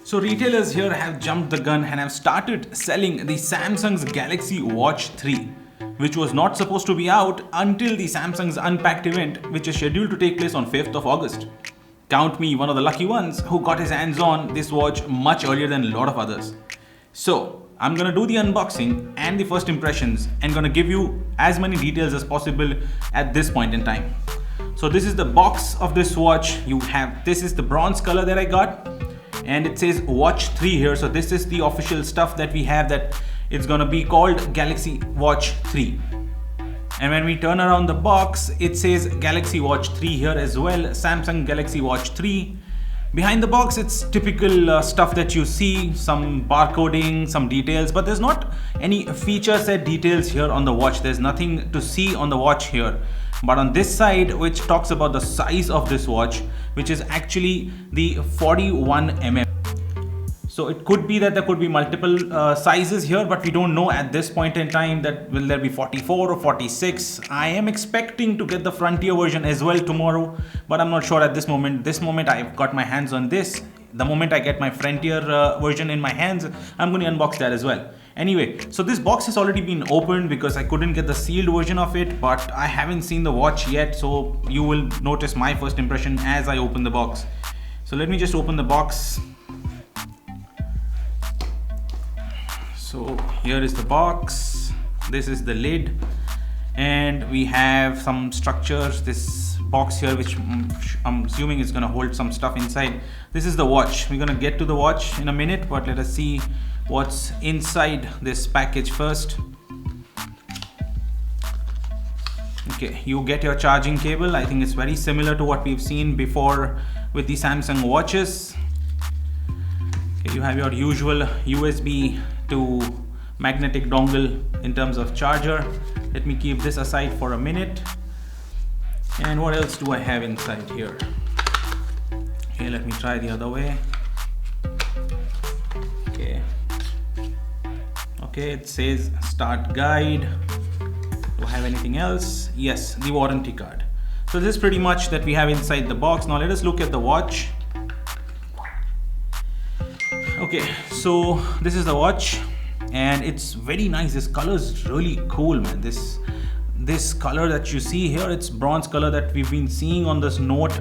So retailers here have jumped the gun and have started selling the Samsung's Galaxy Watch 3, which was not supposed to be out until the Samsung's Unpacked event, which is scheduled to take place on 5th of August. Count me one of the lucky ones who got his hands on this watch much earlier than a lot of others. So I'm gonna do the unboxing and the first impressions and gonna give you as many details as possible at this point in time. So this is the box of this watch. This is the bronze color that I got, and it says Watch 3 here. So this is the official stuff that we have, that it's gonna be called Galaxy Watch 3. And when we turn around the box, it says Galaxy Watch 3 here as well, Samsung Galaxy Watch 3. Behind the box, it's typical stuff that you see, some barcoding, some details, but there's not any feature set details here on the watch. There's nothing to see on the watch here. But on this side, which talks about the size of this watch, which is actually the 41mm. So it could be that there could be multiple sizes here, but we don't know at this point in time that will there be 44 or 46. I am expecting to get the Frontier version as well tomorrow, but I'm not sure at this moment. This moment I've got my hands on this. The moment I get my Frontier version in my hands, I'm going to unbox that as well. Anyway, so this box has already been opened because I couldn't get the sealed version of it, but I haven't seen the watch yet, so you will notice my first impression as I open the box. So let me just open the box. So here is the box, this is the lid, and we have some structures, this box here which I'm assuming is going to hold some stuff inside. This is the watch. We're going to get to the watch in a minute, but let us see what's inside this package first. Okay, you get your charging cable. I think it's very similar to what we've seen before with the Samsung watches. Okay, you have your usual USB to magnetic dongle in terms of charger. Let me keep this aside for a minute. And what else do I have inside here? Okay, let me try the other way. Okay, it says start guide. Do I have anything else? Yes, the warranty card. So this is pretty much that we have inside the box. Now let us look at the watch. Okay, so this is the watch, and it's very nice. This color is really cool, man. This color that you see here, it's bronze color that we've been seeing on this Note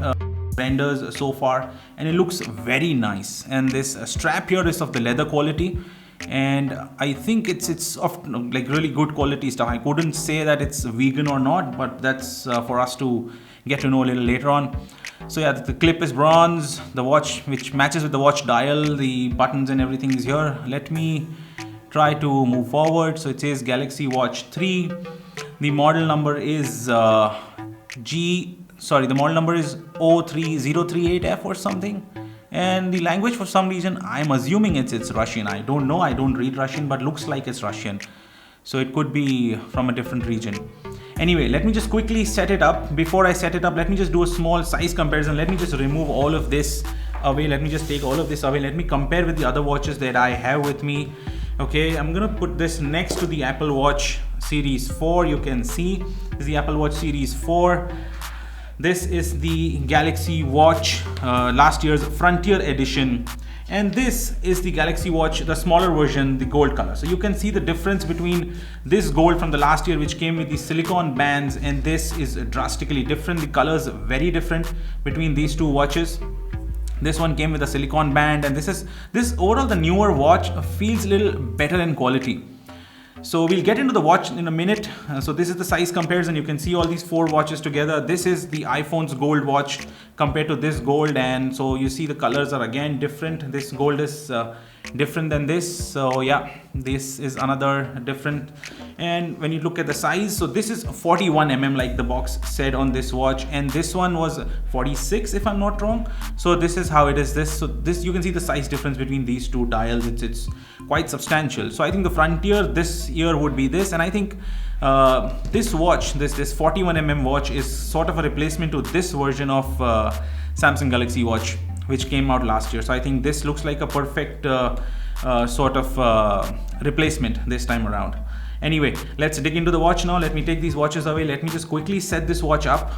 renders so far, and it looks very nice. And this strap here is of the leather quality, and I think it's of like really good quality stuff. I couldn't say that it's vegan or not, but that's for us to get to know a little later on. So yeah, the clip is bronze, the watch which matches with the watch dial, the buttons and everything is here. Let me try to move forward. So it says Galaxy Watch 3. The model number is the model number is 03038F or something. And the language, for some reason, I'm assuming it's Russian. I don't know, I don't read Russian, but looks like it's Russian. So it could be from a different region. Anyway, let me just quickly set it up. Before I set it up, let me just do a small size comparison. Let me just remove all of this away. Let me just take all of this away. Let me compare with the other watches that I have with me. Okay, I'm gonna put this next to the Apple Watch Series 4. You can see this is the Apple Watch Series 4. This is the Galaxy Watch last year's Frontier edition, and this is the Galaxy Watch, the smaller version, the gold color. So you can see the difference between this gold from the last year, which came with the silicone bands, and this is drastically different. The colors very different between these two watches. This one came with a silicone band, and this overall, the newer watch feels a little better in quality. So we'll get into the watch in a minute. So this is the size comparison. You can see all these four watches together. This is the iPhone's gold watch compared to this gold, and so you see the colors are again different. This gold is different than this. So yeah, this is another different. And when you look at the size, so this is 41mm like the box said on this watch, and this one was 46 if I'm not wrong. So this is how it is. This you can see the size difference between these two dials. It's quite substantial. So I think the Frontier this year would be this, and I think this watch, this 41mm watch, is sort of a replacement to this version of Samsung Galaxy Watch, which came out last year. So I think this looks like a perfect sort of replacement this time around. Anyway, let's dig into the watch now. Let me take these watches away. Let me just quickly set this watch up.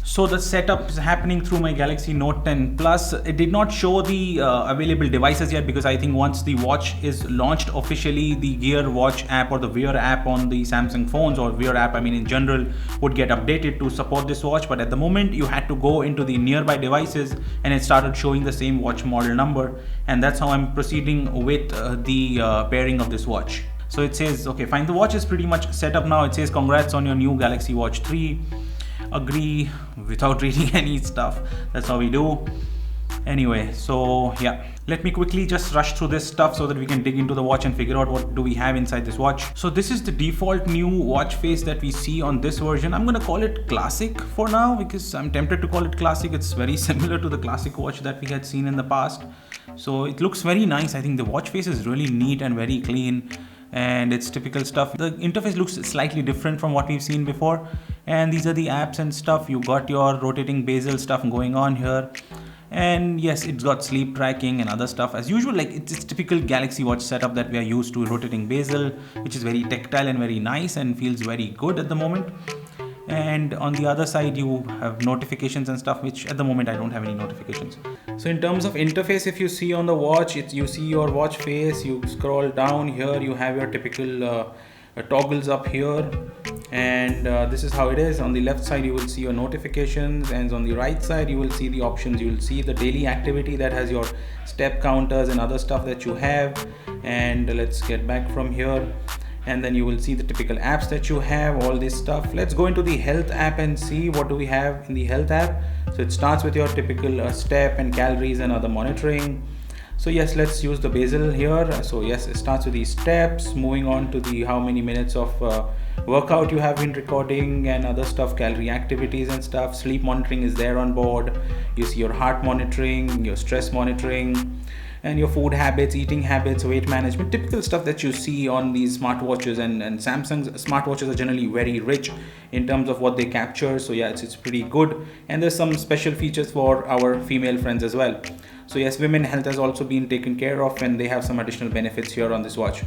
So the setup is happening through my Galaxy Note 10 Plus. It did not show the available devices yet, because I think once the watch is launched officially, the Gear Watch app or the Wear app on the Samsung phones, or Wear app I mean in general, would get updated to support this watch. But at the moment you had to go into the nearby devices and it started showing the same watch model number, and that's how I'm proceeding with the pairing of this watch. So it says, okay fine, the watch is pretty much set up now. It says congrats on your new Galaxy Watch 3. Agree without reading any stuff. That's how we do. Anyway, so yeah, let me quickly just rush through this stuff so that we can dig into the watch and figure out what do we have inside this watch. So this is the default new watch face that we see on this version. I'm gonna call it classic for now, because I'm tempted to call it classic. It's very similar to the classic watch that we had seen in the past. So it looks very nice. I think the watch face is really neat and very clean, and it's typical stuff. The interface looks slightly different from what we've seen before, and these are the apps and stuff. You got your rotating bezel stuff going on here, and yes, it's got sleep tracking and other stuff as usual. Like it's typical Galaxy Watch setup that we are used to. Rotating bezel, which is very tactile and very nice and feels very good at the moment. And on the other side you have notifications and stuff, which at the moment I don't have any notifications. So in terms of interface, if you see on the watch, you see your watch face, you scroll down here, you have your typical toggles up here, and this is how it is. On the left side you will see your notifications, and on the right side you will see the options. You will see the daily activity that has your step counters and other stuff that you have. And let's get back from here, and then you will see the typical apps that you have, all this stuff. Let's go into the health app and see what do we have in the health app. So it starts with your typical step and calories and other monitoring. So yes, let's use the bezel here. So yes, it starts with the steps, moving on to the how many minutes of workout you have been recording and other stuff, calorie activities and stuff. Sleep monitoring is there on board. You see your heart monitoring, your stress monitoring, and your food habits, eating habits, weight management, typical stuff that you see on these smartwatches. And Samsung's smartwatches are generally very rich in terms of what they capture. So yeah, it's pretty good. And there's some special features for our female friends as well. So yes, women health has also been taken care of, and they have some additional benefits here on this watch.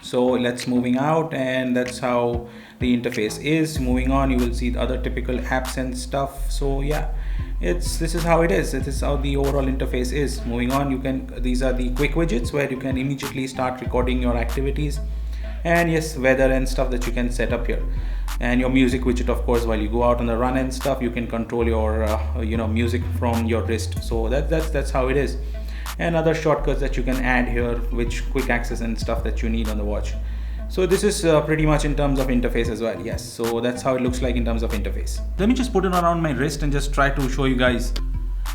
So let's moving out, and that's how the interface is. Moving on, you will see the other typical apps and stuff. So yeah, this is how it is. This is how the overall interface is. Moving on, these are the quick widgets where you can immediately start recording your activities, and yes, weather and stuff that you can set up here. And your music widget, of course, while you go out on the run and stuff, you can control your music from your wrist. So that's how it is. And other shortcuts that you can add here, which quick access and stuff that you need on the watch. So this is pretty much in terms of interface as well. Yes, so that's how it looks like in terms of interface. Let me just put it around my wrist and just try to show you guys.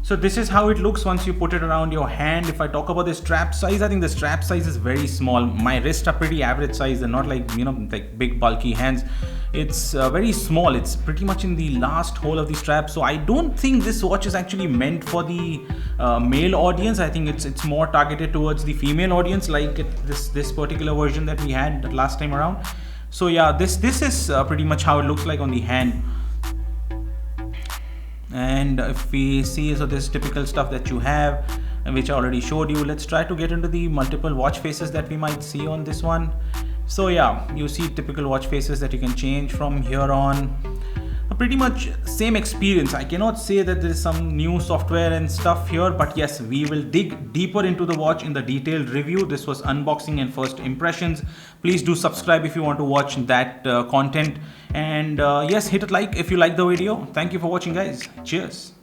So this is how it looks once you put it around your hand. If I talk about the strap size, I think the strap size is very small. My wrists are pretty average size. They're not like, like big bulky hands. It's very small. It's pretty much in the last hole of the strap. So I don't think this watch is actually meant for the male audience. I think it's more targeted towards the female audience, like this particular version that we had last time around. So yeah, this is pretty much how it looks like on the hand. And if we see, so this typical stuff that you have, which I already showed you. Let's try to get into the multiple watch faces that we might see on this one. So yeah, you see typical watch faces that you can change from here on. Pretty much same experience. I cannot say that there is some new software and stuff here, but yes, we will dig deeper into the watch in the detailed review. This was unboxing and first impressions. Please do subscribe if you want to watch that content, and yes, hit a like if you like the video. Thank you for watching, guys. Cheers.